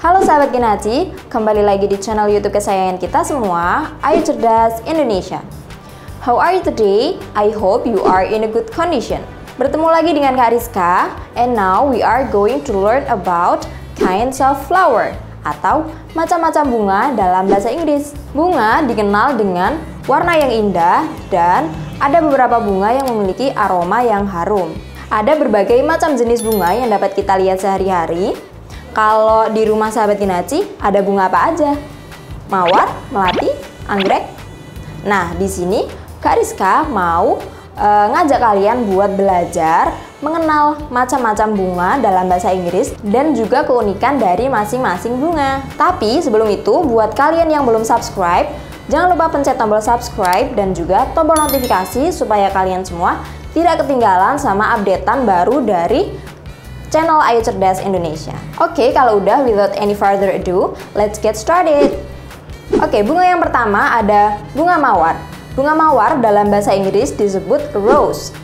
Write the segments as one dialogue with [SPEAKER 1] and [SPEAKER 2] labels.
[SPEAKER 1] Halo sahabat Genaci, kembali lagi di channel YouTube kesayangan kita semua, Ayo Cerdas Indonesia. How are you today? I hope you are in a good condition. Bertemu lagi dengan Kak Rizka, and now we are going to learn about kinds of flower, atau macam-macam bunga dalam bahasa Inggris. Bunga dikenal dengan warna yang indah dan ada beberapa bunga yang memiliki aroma yang harum. Ada berbagai macam jenis bunga yang dapat kita lihat sehari-hari. Kalau di rumah sahabat Genaci, ada bunga apa aja? Mawar, melati, anggrek. Nah, di sini Kak Rizka mau ngajak kalian buat belajar mengenal macam-macam bunga dalam bahasa Inggris dan juga keunikan dari masing-masing bunga. Tapi sebelum itu, buat kalian yang belum subscribe, jangan lupa pencet tombol subscribe dan juga tombol notifikasi supaya kalian semua tidak ketinggalan sama updatean baru dari channel Ayo Cerdas Indonesia. Oke, kalau udah, without any further ado, let's get started. Oke, bunga yang pertama ada bunga mawar. Bunga mawar dalam bahasa Inggris disebut rose.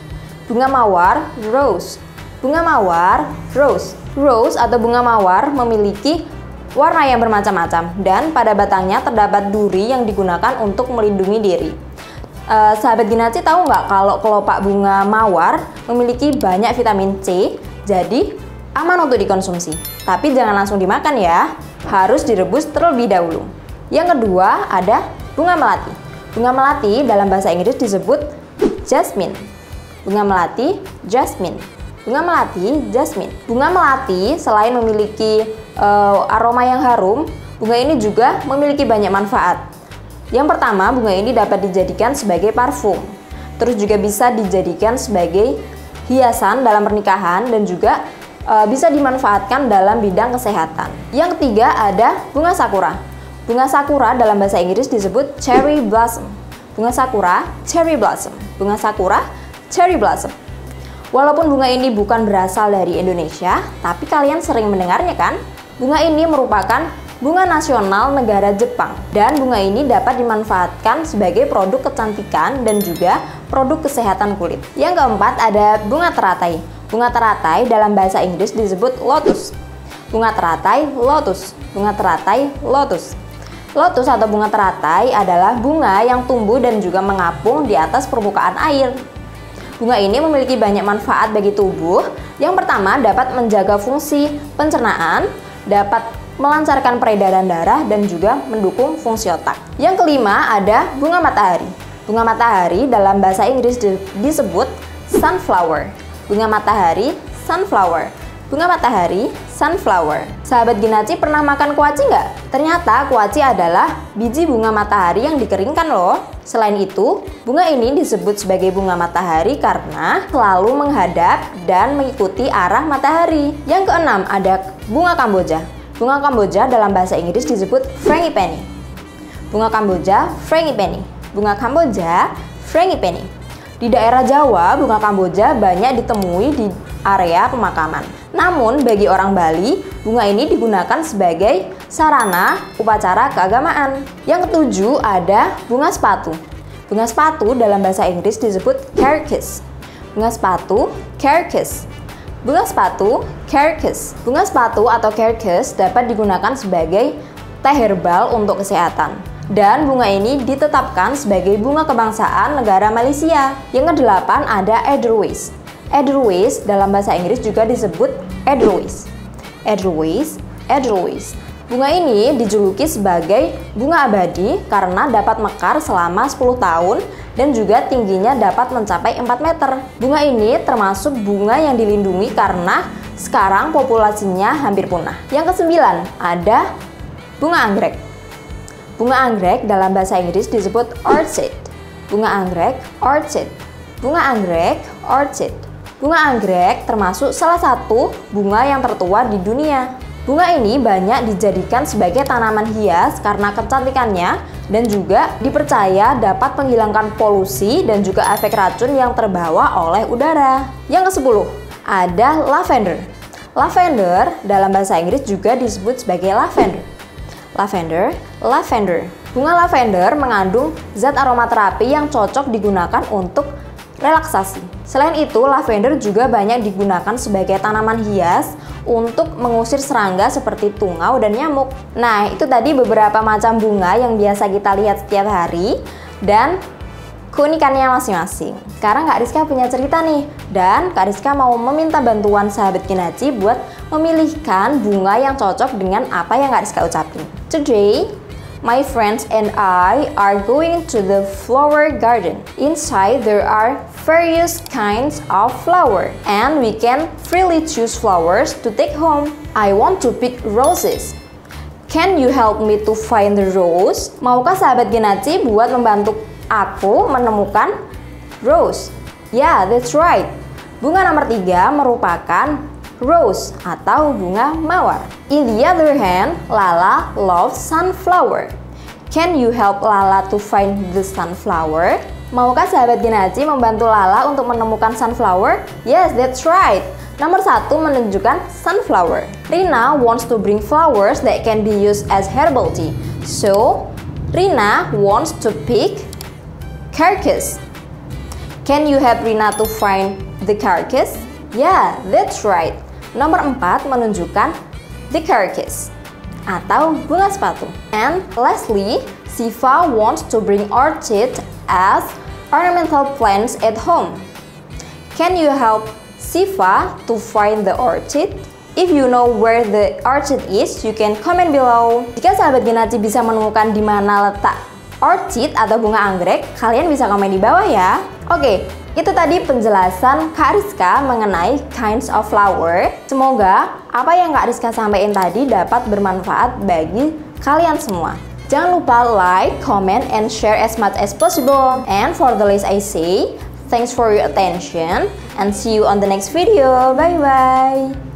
[SPEAKER 1] Bunga mawar, rose. Bunga mawar, rose. Rose atau bunga mawar memiliki warna yang bermacam-macam dan pada batangnya terdapat duri yang digunakan untuk melindungi diri. Sahabat Genaci tahu nggak kalau kelopak bunga mawar memiliki banyak vitamin C, jadi aman untuk dikonsumsi. Tapi jangan langsung dimakan ya, harus direbus terlebih dahulu. Yang kedua ada bunga melati. Bunga melati dalam bahasa Inggris disebut jasmine. Bunga melati, jasmine. Bunga melati, jasmine. Bunga melati selain memiliki aroma yang harum, bunga ini juga memiliki banyak manfaat. Yang pertama, bunga ini dapat dijadikan sebagai parfum. Terus juga bisa dijadikan sebagai hiasan dalam pernikahan dan juga bisa dimanfaatkan dalam bidang kesehatan. Yang ketiga ada bunga sakura. Bunga sakura dalam bahasa Inggris disebut cherry blossom. Bunga sakura, cherry blossom. Bunga sakura, cherry blossom. Walaupun bunga ini bukan berasal dari Indonesia, tapi kalian sering mendengarnya kan? Bunga ini merupakan bunga nasional negara Jepang dan bunga ini dapat dimanfaatkan sebagai produk kecantikan dan juga produk kesehatan kulit. Yang keempat ada bunga teratai. Bunga teratai dalam bahasa Inggris disebut lotus. Bunga teratai, lotus. Bunga teratai, lotus. Lotus atau bunga teratai adalah bunga yang tumbuh dan juga mengapung di atas permukaan air. Bunga ini memiliki banyak manfaat bagi tubuh. Yang pertama, dapat menjaga fungsi pencernaan, dapat melancarkan peredaran darah dan juga mendukung fungsi otak. Yang kelima ada bunga matahari. Bunga matahari dalam bahasa Inggris disebut sunflower. Bunga matahari, sunflower. Bunga matahari, sunflower. Sahabat Genaci pernah makan kuaci nggak? Ternyata kuaci adalah biji bunga matahari yang dikeringkan loh. Selain itu, bunga ini disebut sebagai bunga matahari karena selalu menghadap dan mengikuti arah matahari. Yang keenam ada bunga Kamboja. Bunga Kamboja dalam bahasa Inggris disebut frangipani. Bunga Kamboja, frangipani. Bunga Kamboja, frangipani. Di daerah Jawa, bunga Kamboja banyak ditemui di area pemakaman. Namun, bagi orang Bali, bunga ini digunakan sebagai sarana upacara keagamaan. Yang ketujuh ada bunga sepatu. Bunga sepatu dalam bahasa Inggris disebut carekiss. Bunga sepatu, carekiss. Bunga sepatu, carekiss. Bunga sepatu atau carekiss dapat digunakan sebagai teh herbal untuk kesehatan. Dan bunga ini ditetapkan sebagai bunga kebangsaan negara Malaysia. Yang kedelapan ada edelweiss. Edelweiss dalam bahasa Inggris juga disebut edelweiss. Edelweiss, edelweiss. Bunga ini dijuluki sebagai bunga abadi karena dapat mekar selama 10 tahun dan juga tingginya dapat mencapai 4 meter. Bunga ini termasuk bunga yang dilindungi karena sekarang populasinya hampir punah. Yang kesembilan ada bunga anggrek. Bunga anggrek dalam bahasa Inggris disebut orchid. Bunga anggrek, orchid. Bunga anggrek, orchid. Bunga anggrek termasuk salah satu bunga yang tertua di dunia. Bunga ini banyak dijadikan sebagai tanaman hias karena kecantikannya dan juga dipercaya dapat menghilangkan polusi dan juga efek racun yang terbawa oleh udara. Yang ke-10 ada lavender. Lavender dalam bahasa Inggris juga disebut sebagai lavender. Lavender, lavender. Bunga lavender mengandung zat aromaterapi yang cocok digunakan untuk relaksasi. Selain itu, lavender juga banyak digunakan sebagai tanaman hias untuk mengusir serangga seperti tungau dan nyamuk. Nah, itu tadi beberapa macam bunga yang biasa kita lihat setiap hari dan keunikannya masing-masing. Sekarang Kak Rizka punya cerita nih, dan Kak Rizka mau meminta bantuan sahabat Kinaji buat memilihkan bunga yang cocok dengan apa yang Kak Rizka ucapin. Today, my friends and I are going to the flower garden. Inside there are various kinds of flower, and we can freely choose flowers to take home. I want to pick roses. Can you help me to find the rose? Maukah sahabat Kinaji buat membantu aku menemukan rose? Yeah, that's right. Bunga nomor 3 merupakan rose atau bunga mawar. In the other hand, Lala loves sunflower. Can you help Lala to find the sunflower? Maukah sahabat Kinaji membantu Lala untuk menemukan sunflower? Yes, that's right. Nomor 1 menunjukkan sunflower. Rina wants to bring flowers that can be used as herbal tea. So, Rina wants to pick carcass. Can you help Rina to find the carcass? Yeah, that's right. Nomor 4 menunjukkan the carcass atau bunga sepatu. And lastly, Siva wants to bring orchid as ornamental plants at home. Can you help Siva to find the orchid? If you know where the orchid is, you can comment below. Jika sahabat Kinaji bisa menemukan di mana letak orchid atau bunga anggrek, kalian bisa komen di bawah ya. Oke, itu tadi penjelasan Kak Rizka mengenai kinds of flower. Semoga apa yang Kak Rizka sampaikan tadi dapat bermanfaat bagi kalian semua. Jangan lupa like, comment, and share as much as possible. And for the least I say, thanks for your attention and see you on the next video. Bye bye.